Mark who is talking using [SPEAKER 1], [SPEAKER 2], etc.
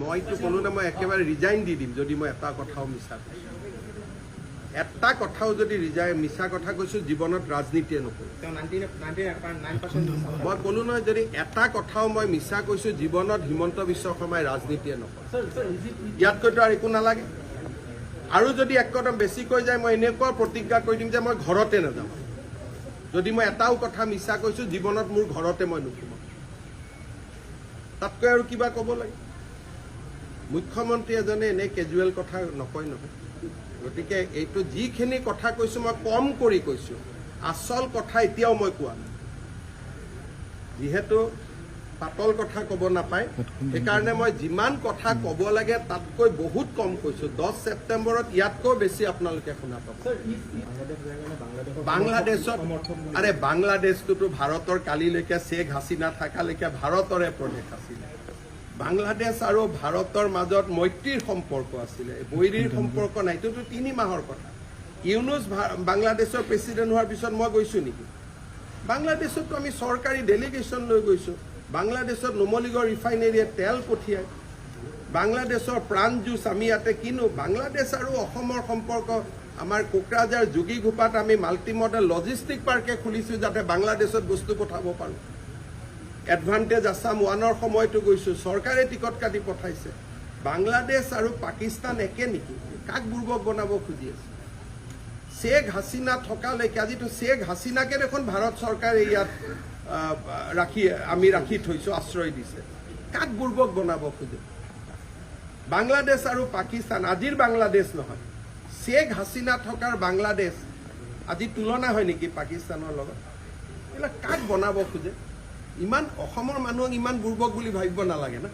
[SPEAKER 1] মইতো ক'লো না মই একেবাৰে ৰিজাইন দি দিম যদি মই এটা কথাও মিছা কৈছোঁ এটা কথাও যদি মিছা কথা কৈছোঁ জীৱনত ৰাজনীতিয়ে নকৰোঁ মই ক'লো নহয় যদি এটা কথাও মই মিছা কৈছোঁ জীৱনত হিমন্ত বিশ্ব শৰ্মাই ৰাজনীতিয়ে নকৰোঁ ইয়াতকৈতো আৰু একো নালাগে আৰু যদি এক কদম বেছি কৈ যায় মই এনেকুৱা প্ৰতিজ্ঞা কৰি দিম যে মই ঘৰতে নাযাওঁ যদি মই এটাও কথা মিছা কৈছোঁ জীৱনত মোৰ ঘৰতে মই নুসুমাম তাতকৈ আৰু কিবা ক'ব লাগে মুখ্যমন্ত্ৰী এজনে এনে কেজুৱেল কথা নকয় নহয় গতিকে এইটো যিখিনি কথা কৈছোঁ মই কম কৰি কৈছোঁ আচল কথা এতিয়াও মই কোৱা নাই যিহেতু পাতল কথা ক'ব নাপায় সেইকাৰণে মই যিমান কথা ক'ব লাগে তাতকৈ বহুত কম কৈছোঁ 10 ছেপ্টেম্বৰত ইয়াতকৈ বেছি আপোনালোকে শুনা পাব বাংলাদেশত আৰে বাংলাদেশটোতো ভাৰতৰ কালিলৈকে শ্বেখ হাছিনা থকালৈকে ভাৰতৰে প্ৰদেশ আছিলে বাংলাদেশ আৰু ভাৰতৰ মাজত মৈত্ৰীৰ সম্পৰ্ক আছিলে বৈৰীৰ সম্পৰ্ক নাই এইটোতো 3 মাহৰ কথা ইউনুছ বাংলাদেশৰ প্ৰেচিডেণ্ট হোৱাৰ পিছত মই গৈছোঁ নেকি বাংলাদেশতো আমি চৰকাৰী ডেলিগেশ্যন লৈ গৈছোঁ বাংলাদেশত নুমলীগড় ৰিফাইনেৰীয়ে তেল পঠিয়ায় বাংলাদেশৰ প্ৰাণ জুচ আমি ইয়াতে কিনো বাংলাদেশ আৰু অসমৰ সম্পৰ্ক আমাৰ কোকৰাঝাৰ যোগীঘোপাত আমি মাল্টি মডেল লজিষ্টিক পাৰ্কে খুলিছোঁ যাতে বাংলাদেশত বস্তু পঠাব পাৰোঁ এডভান্টেজ আছাম 1ৰ সময়তো গৈছোঁ চৰকাৰে টিকট কাটি পঠাইছে বাংলাদেশ আৰু পাকিস্তান একে নেকি কাক বুৰ্বক বনাব খুজি আছে শ্বেখ হাছিনা থকালৈকে আজিতো শ্বেখ হাছিনাকে দেখোন ভাৰত চৰকাৰে ইয়াত আমি ৰাখি থৈছোঁ আশ্ৰয় দিছে কাক বুৰ্বক বনাব খোজে বাংলাদেশ আৰু পাকিস্তান আজিৰ বাংলাদেশ নহয় শ্বেখ হাছিনা থকাৰ বাংলাদেশ আজি তুলনা হয় নেকি পাকিস্তানৰ লগত এইবিলাক কাক বনাব খোজে ইমান অসমৰ মানুহক ইমান বুৰ্বক বুলি ভাবিব নালাগে না